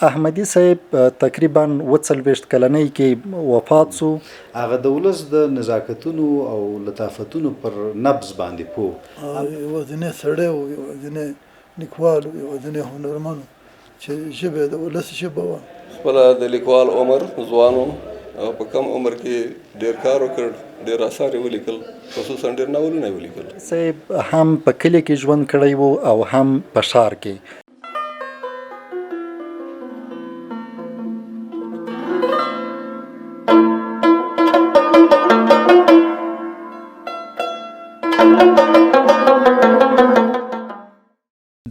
احمدي صاحب تقریبا 40 کلنۍ کې وفات شو. هغه د ولس د نزاکتونو او لطافتونو پر نبض باندې پوه یوازینی سړی و، یوازینی لیکوال و، یوازینی هنرمند چې ژبه د ولس ژبه وه. خپله د لیکوال عمر ځوان و او په کم عمر کې ډېر کار وکړ، ډېر اثار یې ولیکل، خصوصا ډېر ناولونه یې ولیکل. صاحب هم په کلي کې ژوند کړی و او هم په ښار کې.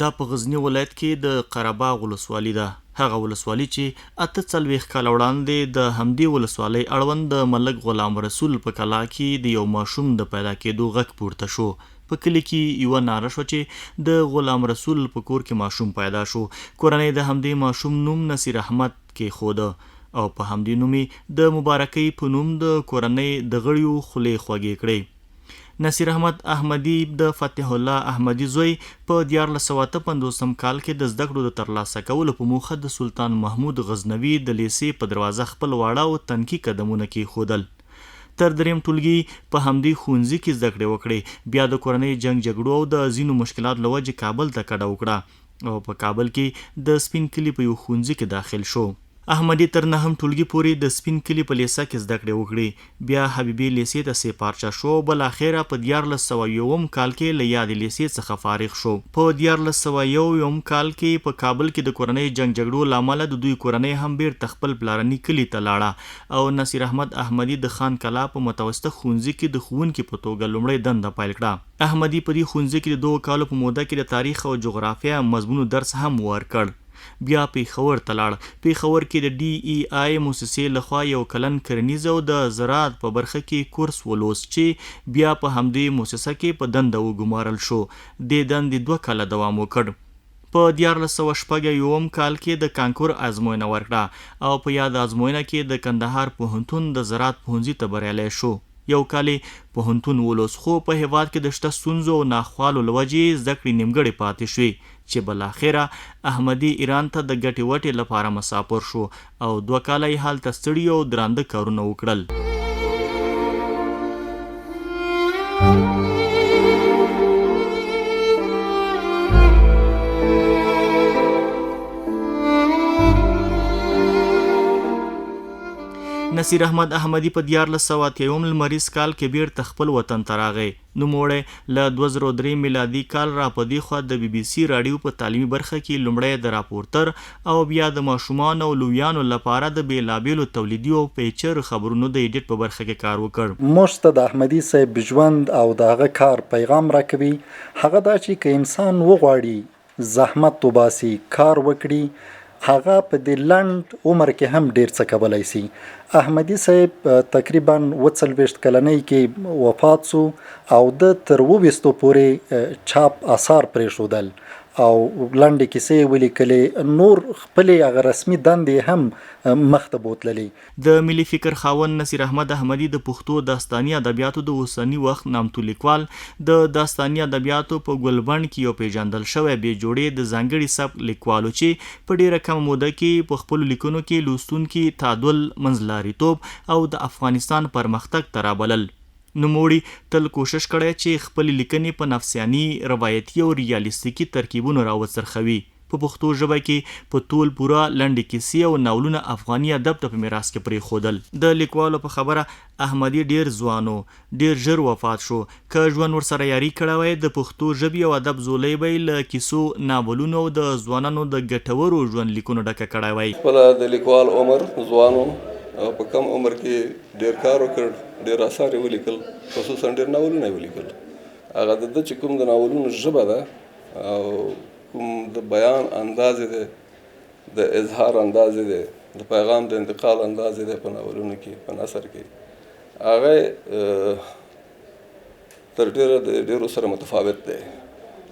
دا په غزني ولایت کې د قرهباغ ولسوالي ده. هغه ولسوالي چې 48 کاله وړاندې د همدې ولسوالۍ اړوند د ملک غلام رسول په کلا کې د یو ماشوم د پیدا کېدو غږ پورته شو. په کلي کې یوه ناره شوه چې د غلام رسول په کور کې ماشوم پیدا شو. کورنۍ د همدې ماشوم نوم نصیر احمد کېښوده او په همدې نوم یې د مبارکۍ په نوم د کورنۍ د غړیو خولې خوږې کړې. نصیر احمد احمدي د فتح الله احمدي زوی په 1455 کال کې د زده کړو د ترلاسه کولو په موخه د سلطان محمود غزنوي د لیسې په دروازه خپل واړه او تنکي قدمونه کېښودل. تر دریم ټولګي په همدې ښوونځي کې زده کړې وکړې. بیا د کورنۍ جنګ جګړو او د ځینو مشکلاتو له وجې کابل ته کډه وکړه او په کابل کې د سپین کلي په یو ښوونځي کې داخل شو. احمدي تر 9م ټولګي پورې د سپین کلي په لیسه کې زده کړې وکړې. بیا حبیبي لیسې ته سپارچه شو. بالاخره په 1401 کال کې له یادې لیسې څخه فارغ شو. په 1401 کال کې په کابل کې د کورنۍ جنګ جګړو له امله د دوی کورنۍ هم بیرته خپل پلارني کلي ته لاړه او نصیر احمد احمدي د خان کلا په متوسطه ښوونځي کې د ښوونکي په توګه لومړی دنده پیل کړه. احمدي په دې ښوونځي کې د 2 کالو په موده کې د تاریخ او جغرافیه مضمونو درس هم ورکړ. بیا پیښور ته لاړ. پیښور کې د DEI موسسې لخوا یو کلن کرنیز او د زراعت په برخه کې کورس ولوست چې بیا په همدې موسسه کې په دنده وګمارل شو. د دندې 2 کاله دوام وکړ. په 1401 کال کې د کانکور ازموینه ورکړه او په یاد ازموینه کې د کندهار پوهنتون د زراعت پوهنځي ته بریالی شو. یو کال پوهنتون ولوست خو په هیواد کې د شته ستونزو او ناخوالو له وجې زده کړې نیمګړې پاتې شوې چې بالاخره احمدي ایران ته د ګټې وټې لپاره مسافر شو او 2 کاله یې هلته ستړي او درانده کارونه وکړل. نصیر احمد احمدي په 1480 لمریز کال کې بیرته خپل وطن ته راغی. نوموړی له 2003 میلادي کال را په دې خوا د BBC راډیو په تعلیمي برخه کې لومړی د راپورټر او بیا د ماشومانو او لویانو لپاره د بیلابیلو تولیدي او پیچر خبرونو د ایډیټ په برخه کې کار وکړ. موږ ته د احمدي صاحب ژوند او د هغه کار پیغام راکوي هغه دا چې که انسان وغواړي زحمت وباسي کار وکړي هغه په دې لنډ عمر کې هم ډیر څه کولی شي. احمدي صاحب تقریبا 40 کلنۍ کې وفات شو او د تر 20 پورې چاپ آثار پرېښودل او لنډې کیسې ولیکلې. نور خپلې هغه رسمي دندې هم مخته بوتللې. د ملي فکر خاوند نصیر احمد احمدي د پښتو داستاني ادبیاتو د اوسني وخت نامتو لیکوال. د داستاني ادبیاتو په ګلبڼ کې یو پیژندل شوی بې جوړې د ځانګړي سبک لیکوالو چې په ډیره کمه موده کې په خپلو لیکنو کې لوستونکي تعادل، منځلاریتوب او د افغانستان پرمختګ ته رابلل. نوموړي تل کوشش کړی چې خپلې لیکنې په نفسیاني، روایتي او ریالیستیکي ترکیبونو راوڅرخوي. په پښتو ژبه کې په ټول پوره لنډې کیسې او ناولونه افغاني ادب ته په میراث کې پرېښودل. د لیکوالو په خبره احمدي ډیر ځوان و، ډیر ژر وفات شو. که ژوند ورسره یاري کړی وای د پښتو ژبې او ادب ځولۍ به یې له کیسو، ناولونو او د ځوانانو د ګټورو ژوند لیکونو ډکه کړی وای. خپله د لیکوال عمر ځوان و او په کم عمر کې ډیر کار وکړ، ډیر اثار یې ولیکل، خصوصا ډیر ناولونه یې ولیکل. هغه د ده چې کوم د ناولونو ژبه ده او کوم د بیان انداز دی، د اظهار انداز دی، د پیغام د انتقال انداز دی په ناولونو کې، په نثر کې، هغه تر ډیره د ډیرو سره متفاوت دی.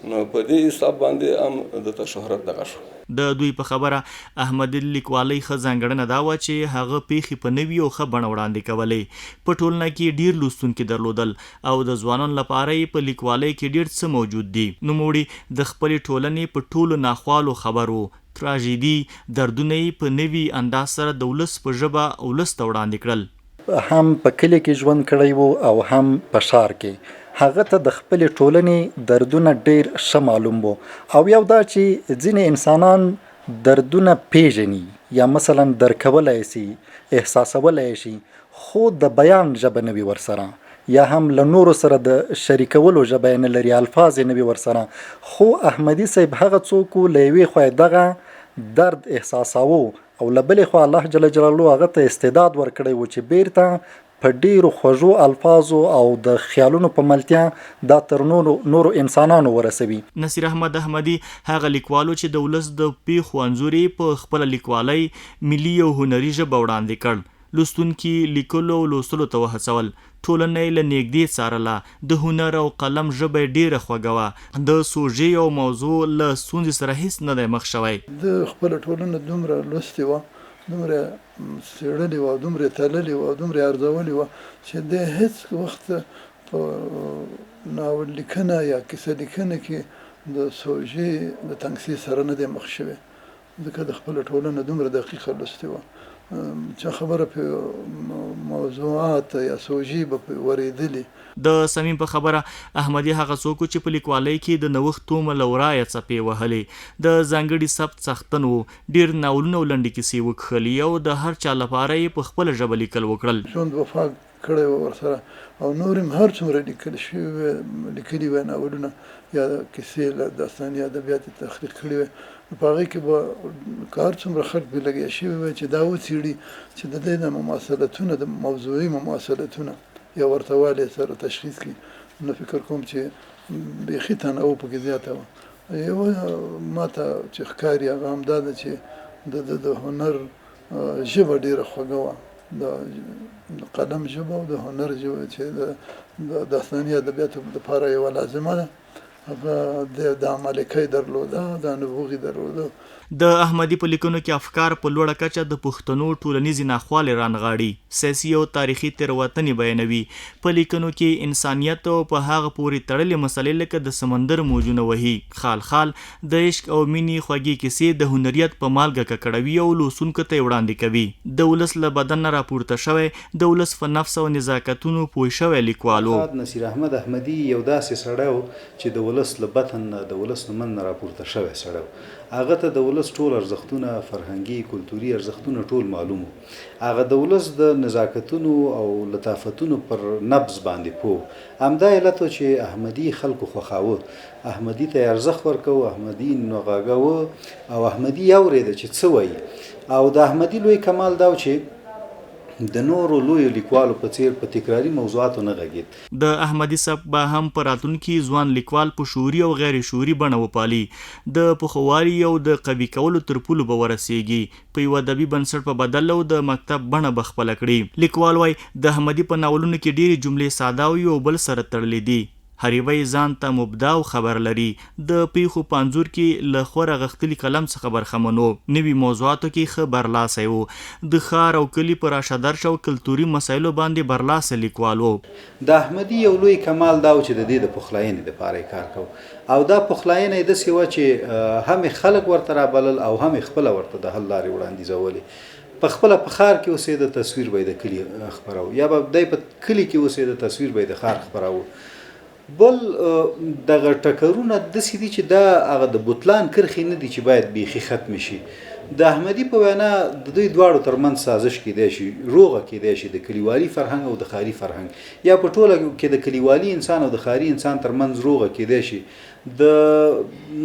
نو په دې حساب باندې هم دته شهرت دغه شو. د دوی په خبره احمدي لیکوالۍ ښه ځانګړنه دا وه چې هغه پیښې په نوي او ښه بڼه وړاندې کولې. په ټولنه کې ډیر لوستونکي درلودل او د ځوانانو لپاره یې په لیکوالۍ کې ډیر څه موجود دي. نوموړي د خپلې ټولنې په ټولو ناخوالو خبرو، تراژیدي، دردونه یې په نوي انداز سره د ولس په ژبه ولس ته وړاندې کړل. هم په کلي کې ژوند کړی و او هم په ښار کې. هغه ته د خپلې ټولنې دردونه ډیر ښه معلوم وو. او یو دا چې ځینې انسانان دردونه پیژني یا مثلا درکولی شي، احساسولی شي، خو د بیان ژبه نه وي ورسره، یا هم له نورو سره د شریکولو ژبه یې نه لري، الفاظ یې نه وي ورسره. خو احمدي صاحب هغه څوک و له یوې خوا دغه درد احساساوه او له بلې خوا الله جل جلاله هغه ته استعداد ورکړی و چې بیرته په ډیرو خوږو الفاظو او د خیالونو په ملتیا دا تر نورو انسانانو ورسوي. نصیر احمد احمدي هغه لیکوالو چې د ولس د پیښو انځور یې په خپله لیکوالۍ ملي او هنري ژبه وړاندې کړ. لوستونکي لیکلو او لوستلو ته وهڅول. ټولنه یې له نږدې څارله. د هنر او قلم ژبه یې ډیره خوږه وه. د سوژې او موضوع له ستونزې سره هیڅ نه دی مخ شوی. د خپله ټولنه دومره لوستې وه، دومره څېړلې وه، دومره تللې وه، دومره ارزولې وه چې د هیڅ وخت په ناول لیکنه یا کیسه لیکنه کې د سوژې د تنګسي سره نه دی مخ شوی، ځکه د خپله ټولنه دومره دقیقه لوستې وه. چې خبره په موضوعات یا سوژې به پرې ورېدلې. د صمیم په خبره احمدي هغه څوک چې په لیکوالۍ کې د نوښت تومه له ورایه څپې وهلې. د ځانګړي سبک څښتن و. ډېر ناولونه او لنډې کیسې وکښلي او د هر چا لپاره یې په خپله ژبه لیکل وکړل. ژوند وفا کړی و ورسره او نور هم هر څومره لیکلي وی ناولونه یا کیسې له داستاني ادبیات تخلیق کړي وی، په هغې کې به که هر څومره خلک پرې لګیا شوي وی چې دا وڅېړي چې د دې د مماثلتونه، د موضوعي مماثلتونه یا ورته والی سره تشخیص کړي. نو فکر کوم چې بیخي تنوع پکې زیاته وه. یوه ما ته چې ښکاري هغه هم دا ده چې د هنر ژبه ډېره خوږه وه، د قلم ژبه او د هنر ژبه چې د داستاني ادبیاتو لپاره یوه لازمه ده، هغه د عملیکۍ درلوده، د نبوغي درلوده. د احمدي په لیکنو کې افکار په لوړه کچه د پښتنو ټولنیزې ناخوالې رانغاړي، سیاسي او تاریخي تېروتنې بیانوي. په لیکنو کې انسانیت او په هغه پورې تړلې مسلې لکه د سمندر موجونه وهي. خال خال د عشق او مینې خوږې کیسې د هنریت په مالګه ککړوي او لوستونکو ته یې وړاندې کوي. د ولس له بدن نه راپورته شوی، د ولس په نفس او نزاکتونو پوه شوی لیکوال و. نصیر احمد احمدي یو داسې سړی و چې د ولس له بطن نه، د ولس له من نه راپورته شوی سړی و. هغه ته د ولس ټول ارزښتونه، فرهنګي کلتوري ارزښتونه ټول معلوم وو. هغه د ولس د نزاکتونو او لطافتونو پر نبض باندې پوه. همدا علت و چې احمدي خلکو خوښاوه، احمدي ته یې ارزښت ورکوه، احمدي نغاږه او احمدي یې اورېده چې څه وایي. او د احمدي لوی کمال دا و چې د نورو لویو لیکوالو په څیر په تکراري موضوعاتو نه غږید. د احمدي سبک به هم په راتلونکي ځوان لیکوال په شعوري او غیر شعوري بڼه وپالي. د پخوالي او د قوي کولو تر پولو به ورسیږي. په یو ادبي بنسټ په بدل او د مکتب بڼه به خپله کړي. لیکوال وایي د احمدي په ناولونو کې ډېرې جملې ساده وي او بل سره تړلې دي. هر یوی ځان ته مبدا او خبر لري. د پیښو په انځور کې له خوره غښتلي قلم څخه برخمن و. نوي موضوعاتو کې ښه برلاسی و. د ښار او کلي په راشدرش او کلتوري مسایلو باندې برلاسی لیکوال و. د احمدي یو لوی کمال دا و چې د دې د پخلاینې دپاره یې کار کوو، او دا پخلاینه یې داسې وه چې هم یې خلک ورته رابلل او هم یې خپله ورته د حل لارې وړاندیزولې. په خپله په ښار کې اوسېده، تصویر به یې د کلي خپراوه، یا به دی په کلي کې اوسېده، تصویر به یې د ښار خپراوه. بل دغه ټکرونه داسې دي چې دا هغه د بوتلان کرښې نه دي چې باید بیخي ختم شي. د احمدي په وینا د دوی دواړو ترمنځ سازش کیدای شي، روغه کیدای شي، د کلیوالي فرهنګ او د ښاري فرهنګ، یا په ټوله کې د کلیوالي انسان او د ښاري انسان ترمنځ روغه کیدای شي. د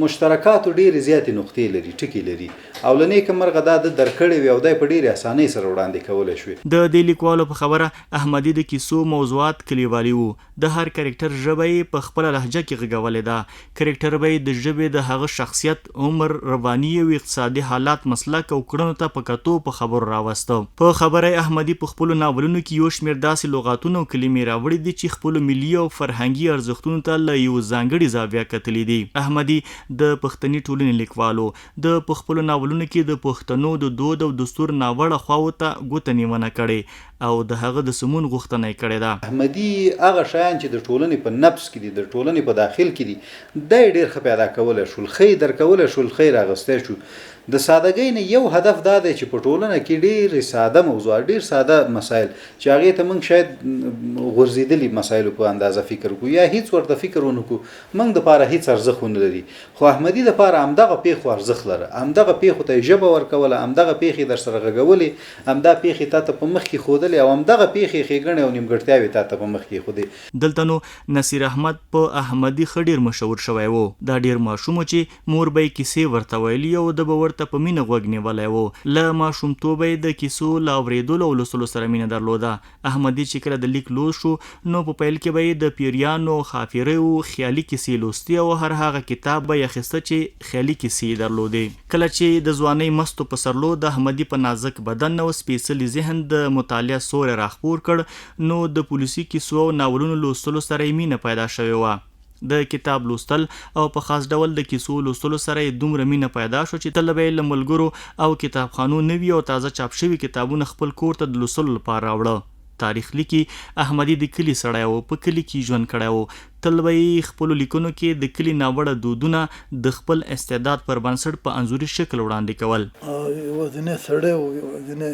مشترکاتو ډېرې زیاتې نقطې لري، ټکي لري، او له نیکه مرغه دا د درکړې وي او دا په ډېرې اسانۍ سره وړاندې کولی شوې. د دې لیکوالو په خبره احمدي د کیسو موضوعات کلیوالي وو. د هر کرکټر ژبه یې په خپله لهجه کې غږولې ده. کرکټر به یې د ژبې د هغه شخصیت، عمر، رواني او اقتصادي حالات سخت مسلک او کړنو ته په کتو په خبرو راوسته. په خبره احمدي په خپلو ناولونو کې یو شمېر داسې لغاتونه او کلمې راوړي دي چې خپلو ملي او فرهنګي ارزښتونو ته له یو ځانګړي زاویه کتلي دي. احمدي د پښتني ټولنې لیکوالو د په خپلو ناولونو کې د پښتنو د دود او دستور ناوړه خواو ته ګوته نیونه کړې او د هغه د سمون غوښتنه یې کړې ده. احمدي هغه شیان چې د ټولنې په نفس کې دي، د ټولنې په داخل کې دي، دا یې ډېر ښه پیدا کولی شول، ښه یې درکولی شول، ښه یې راغستی شو. د سادهګۍ نه یو هدف دا دی چې په ټولنه کې ډېر ساده موضوعات، ډېر ساده مسایل چې هغې ته موږ شاید غورځېدلي مسایلو په اندازه فکر وکړو یا هیڅ ورته فکر ونه کړو، موږ دپاره هیڅ ارزښت ونه لري. خو احمدي دپاره همدغه پیښو ارزښت لره، همدغه پیښو ته یې ژبه ورکوله، همدغه پیښې در سره غږولې، همدا پیښې تا ته په مخ کې ښودلې او همدغه پیښې ښېګڼې او نیمګړتیاوې تا ته په مخ کې ښودې. دلته نو نصیر احمد په احمدي ښه ډېر مشهور شوی و. دا ډېر ماشوم چې مور به یې کیسې ورته ویلي او د به ورته په مینه غوږ نیولی و. له ماشومتوبه یې د کیسو له اورېدلو او لوستلو سره مینه درلوده. احمدي چې کله د لیک لوست شو نو په پیل کې به یې د پیریانو، خافریو خیالي کیسې لوستي او هر هغه کتاب به یې اخیسته چې خیالي کیسې درلودې. کله چې د ځوانۍ مستو پسرلو د احمدي په نازک بدن او سپېڅلي ذهن د مطالعه سوری راخپور کړ نو د پولیسي کیسو او ناولونو لوستلو سره یې مینه پیدا شوې وه. د کتاب لوستل او په خاص ډول د کیسو لوستلو سره یې دومره مینه پیدا شو چې تل به یې له ملګرو او کتابخانو نوي او تازه چاپ شوي کتابونه خپل کور ته د لوستلو لپاره راوړه. تاریخ لیکي احمدي د کلي سړی و، په کلي کې ژوند کړی و. تل به یې خپلو لیکنو کې د کلي ناوړه دودونه د خپل استعداد پر بنسټ په انځوري شکل وړاندې کول. یوازینی سړی و، یوازینی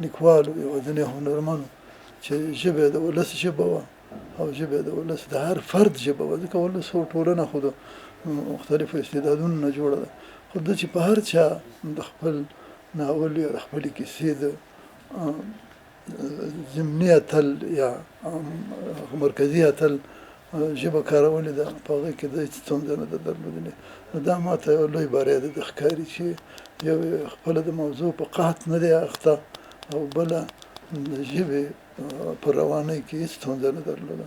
لیکوال و، یوازینی هنرمند چې ژبه د ولس ژبه وه او ژبه د ولس د هر فرد ژبه وه، ځکه ولس او ټولنه خو د مختلفو استعدادونو نه جوړه ده. خو ده چې په هر چا د خپل ناول یا د خپلې کیسې د ضمني اتل یا مرکزي اتل ژبه کارولې ده، په هغې کې د هېڅ ستونزه نه ده درلودلې. نو دا ما ته یو لوی بری ده د ښکاري چې یو خپله د موضوع په قحط نه دی اخته او بله د ژبې پر روانۍ کې هېڅ ستونزه نه درلوده.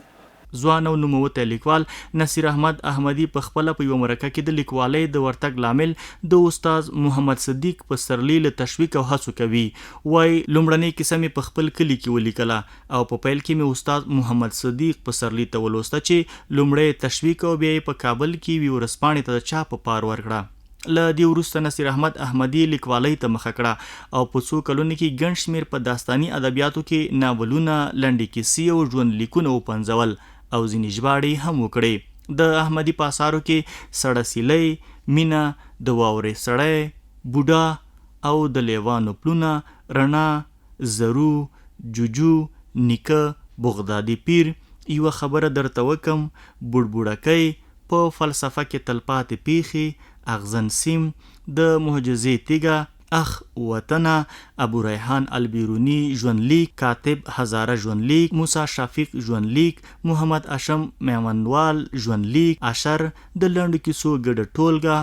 ځوان او نوموتی لیکوال نصیر احمد احمدي په خپله په یوه مرکه کې د لیکوالۍ د ورتګ لامل د استاد محمد صدیق پسرلي له تشویق او هڅو کوي. وایي لومړنۍ کیسه مې په خپل کلي کې ولیکله او په پیل کې مې استاد محمد صدیق پسرلي ته ولوسته چې لومړی تشویق او بیا یې په کابل کې یوې ورځپاڼې ته د چاپ په پار ورکړه. له دې وروسته نصیر احمد احمدي لیکوالۍ ته مخه کړه او په څو کلونو کې ګڼ شمېر په داستاني ادبیاتو کې ناولونه، لنډې کیسې او ژوند لیکونه وپنځول او ځینې ژباړې هم وکړې. د احمدي په اثارو کې سړه سیلۍ، مینه، د واورې سړی، بوډا او د لیوانو پلونه، رڼا، زرو، جوجو، نیکه، بغدادي پیر، یوه خبره درته وکم، بوډبوډکۍ، په فلسفه کې تلپاتې پیښې، اغزن سیم، د معجزې تیږه، اخ وطنه، ابو ریحان البیرونی ژوندلیک، کاتب هزاره ژوندلیک، موسی شفیق ژوندلیک، محمد اشم میمنوال ژوندلیک، اشر، د لنډو کیسو ګډه ټولګه،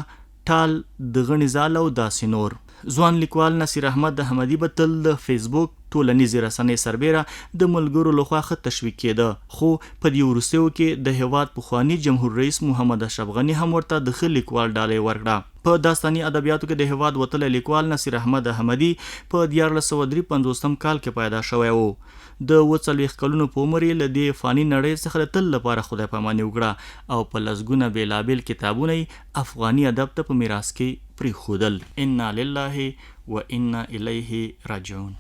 ټال، د غڼې ځال او داسې نور. ځوان لیکوال نصیر احمد احمدي به تل د فیسبوک ټولنیزې رسنۍ سربیره د ملګرو لخوا ښه تشویق کېده، خو په دې وروستیو کې د هېواد پخواني جمهور رئیس محمد اشرف غني هم ورته د ښه لیکوال ډالۍ ورکړه. په داستاني ادبیاتو کې د هېواد وتلی لیکوال نصیر احمد احمدي په 1953 کال کې پیدا شوی و. د 40 کلونو په عمر یې له دې فاني نړۍ څخه د تل لپاره خدای پاماني وکړه او په لسګونه بېلابېل کتابونه یې افغاني ادب ته په میراث کې پرېښودل. انا لله و انا الیه راجعون.